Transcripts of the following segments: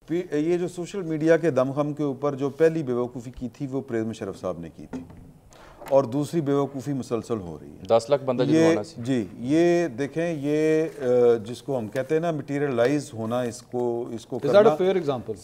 ये जो social media के दमखम के ऊपर जो पहली बेवकूफ़ी की थी वो परवेज़ मुशर्रफ साहब ने की थी, और दूसरी बेवकूफ़ी मुसलसल हो रही है। 10 लाख बंदा ये जी, ये देखें, ये जिसको हम कहते हैं ना मटीरियलाइज होना, इसको करना। फेयर एग्जांपल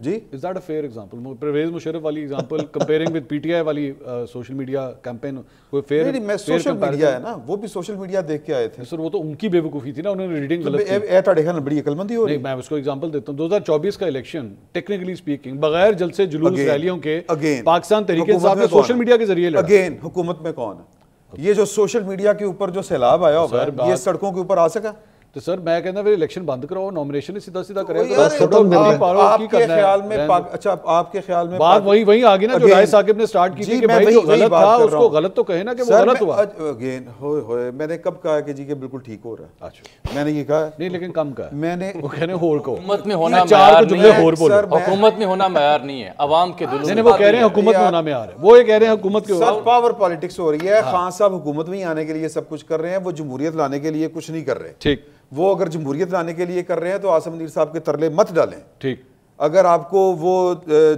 जी, is that a fair example? Pervez Musharraf वाली एग्जांपल कंपेयरिंग विद पीटीआई वाली सोशल मीडिया कैंपेन, कोई फेयर? नहीं, मैं सोशल मीडिया है ना, वो भी सोशल मीडिया देख के आए थे सर। वो तो उनकी बेवकूफ़ी थी ना, उन्होंने रीडिंग गलत की। ऐसा देखा ना, बड़ी अकलमंदी हो रही है। मैं उसको एग्जांपल देता हूँ। 2024 का इलेक्शन टेक्निकली स्पीकिंग बगैर जलसे जुलूस रैलियों के पाकिस्तान तहरीक इंसाफ ने सोशल मीडिया के जरिए लड़ा। अगेन हुकूमत में कौन है? ये जो सोशल मीडिया के ऊपर जो सैलाब आया होगा, ये सड़कों के ऊपर आ सका? तो सर मैं कहता फिर इलेक्शन बंद कराओ, नॉमिनेशन ही सीधा सीधा करें। आपके ख्याल में अच्छा, आपके ख्याल में बात वही आ गई ना जो राय साकिब ने स्टार्ट की थी कि भाई जो गलत था उसको गलत तो कहे ना कि वो गलत हुआ। अगेन होए मैंने कब कहा कि जी के बिल्कुल ठीक हो रहा है? अच्छा, मैंने ये कहा नहीं, लेकिन कम कहा मैंने। वो कहने होर को हुकूमत में होना मयार नहीं है, हुकूमत में होना मयार नहीं है, अवाम के दिलों में। वो कह रहे हैं हुकूमत में होना मयार है, वो ये कह रहे हैं हुकूमत के सब पावर पॉलिटिक्स हो रही है। खान साहब हुकूमत में आने के लिए सब कुछ कर रहे हैं, वो जमहूरियत लाने के लिए कुछ नहीं कर रहे। ठीक, वो अगर जमहूरियत लाने के लिए कर रहे हैं तो आसिम मुनीर साहब के तरले मत डालें। ठीक, अगर आपको वो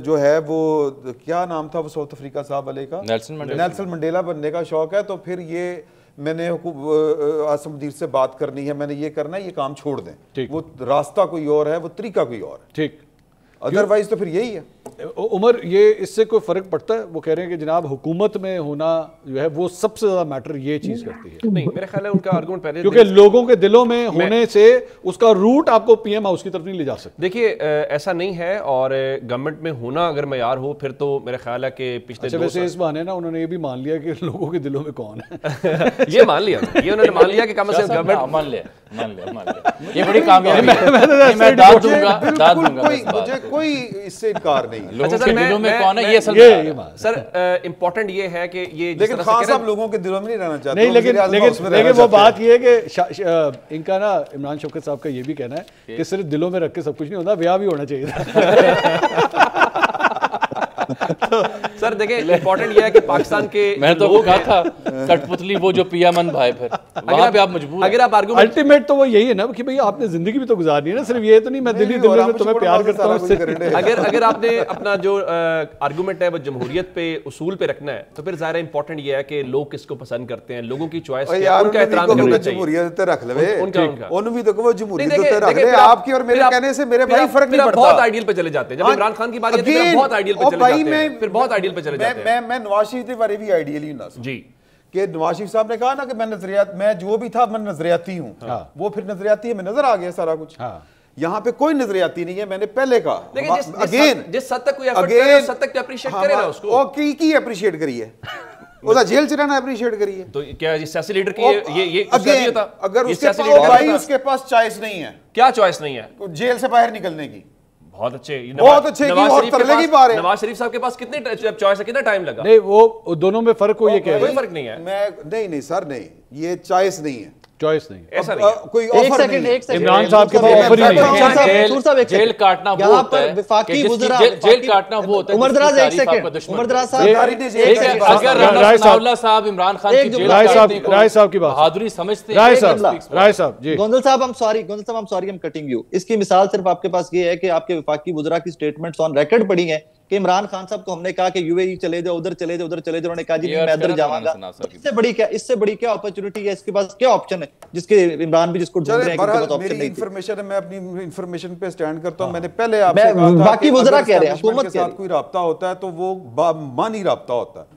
जो है वो क्या नाम था वो साउथ अफ्रीका साहब वाले का, नेल्सन मंडेला बनने का शौक है, तो फिर ये मैंने आसिम मुनीर से बात करनी है, मैंने ये करना है, ये काम छोड़ दें। वो रास्ता कोई और है, वो तरीका कोई और है। ठीक, अदरवाइज तो फिर यही है। उमर, ये इससे कोई फर्क पड़ता है? वो कह रहे हैं कि जनाब हुकूमत में होना जो है वो सबसे ज्यादा मैटर ये चीज करती है। नहीं, मेरे ख्याल है उनका आर्गुमेंट पहले, क्योंकि लोगों के दिलों में होने से उसका रूट आपको पीएम हाउस की तरफ नहीं ले जा सकते। देखिए ऐसा नहीं है, और गवर्नमेंट में होना अगर मयार हो फिर तो मेरा ख्याल है कि पिछले वैसे इस बहाने ना उन्होंने ये भी मान लिया कि लोगों के दिलों में कौन है। ये मान लिया, ये उन्होंने मान लिया कि कम से कम गवर्नमेंट मान लिया। ये बड़ी कामयाबी है। मैं दाद दूंगा, मुझे कोई इससे इनकार नहीं। लोगों के दिलों में कौन है ये सर इंपॉर्टेंट ये है कि ये, लेकिन खान साहब लोगों के दिलों में नहीं रहना चाहते। नहीं, लेकिन वो बात ये है कि इनका ना इमरान शौकत साहब का ये भी कहना है कि सिर्फ दिलों में रख के सब कुछ नहीं होता, ब्याह भी होना चाहिए था। तो सर देखिए इंपॉर्टेंट ये है कि पाकिस्तान के मैं तो कहा था कठपुतली वो जो पिया मन भाई, फिर वहां पे आप मजबूर, अगर आप आर्गुमेंट, अल्टीमेट तो वो यही है ना कि भाई आपने जिंदगी भी तो गुजारनी है ना, सिर्फ ये तो नहीं मैं दिल्ली में तुम्हें प्यार करता हूं। अगर आपने अपना जो आर्गुमेंट है वो जमहूरियत पे, उसूल पे रखना है, तो फिर ज़ाहिर इंपॉर्टेंट ये है कि लोग किसको पसंद करते हैं, लोगों की चॉइस क्या, उनका एहतराम करना चाहिए। जमहूरियत रख ले, उनका उन भी तो वो जमहूरियत रख ले। आपकी और मेरे कहने से मेरे भाई फर्क नहीं पड़ता। बहुत आइडियल पे चले जाते हैं। जब इमरान खान की बात आती है बहुत आइडियल पे चले जाते हैं, फिर बहुत आइडियल पे चले जाते हैं। मैं नवाज शरीफ के बारे भी आइडियल ही ना जी, कि नवाज शरीफ साहब ने कहा ना कि मैं नजरियात, मैं जो भी था मैं नजरियाती हूँ। वो फिर नजरियाती है, मैं नजर आ गया सारा कुछ। यहाँ पे कोई नजरियाती नहीं है, मैंने पहले कहा। अगेन जिस हद तक कोई एफर्ट करे उस हद तक अप्रिशिएट करे ना उसको। और की अप्रिशिएट करिए, उसका जेल से रहना अप्रिशिएट करिए। तो क्या ये सियासी लीडर की ये अगेन अगर उसके पास चॉइस नहीं है, क्या चॉइस नहीं है? जेल से बाहर निकलने की। बहुत अच्छे नवाज शरीफ साहब के पास कितनी चॉइस है, कितना टाइम लगा? नहीं, वो दोनों में फर्क कोई कोई फर्क नहीं है। नहीं सर, नहीं, ये चॉइस नहीं है, चॉइस नहीं, ऐसा नहीं कोई ऑफर नहीं है। इमरान साहब के पास ऑफर ही नहीं। जेल काटना वो होता है, जेल काटना वो होता है। उमर दराज एक सेकंड, उमर दराज साहब, अगर राणा साहब इमरान खान की जेल राय साहब की बात बहादुरी समझते हैं। राय साहब जी, गोंदल साहब I'm sorry I'm cutting you। इसकी मिसाल सिर्फ आपके पास ये है कि आपके वफाकी वज़रा की स्टेटमेंट्स ऑन रिकॉर्ड पड़ी हैं कि इमरान खान साहब को हमने कहा कि यूएई चले जाओ, उधर चले जाओ, उधर चले जाओ, उन्होंने कहा जी मैं इधर जाऊंगा। इससे बड़ी क्या अपॉर्चुनिटी है? इसके पास क्या ऑप्शन है जिसके इमरान भी जिसको ढूंढ रहे हैं कि ऑप्शन नहीं। इंफॉर्मेशन है, मैं अपनी इंफॉर्मेशन पे स्टैंड करता हूं। मैंने पहले आपसे कहा था बाकी वज़रा कह रहे हैं हुकूमत के साथ कोई राब्ता होता है तो वो मानी राब्ता होता है,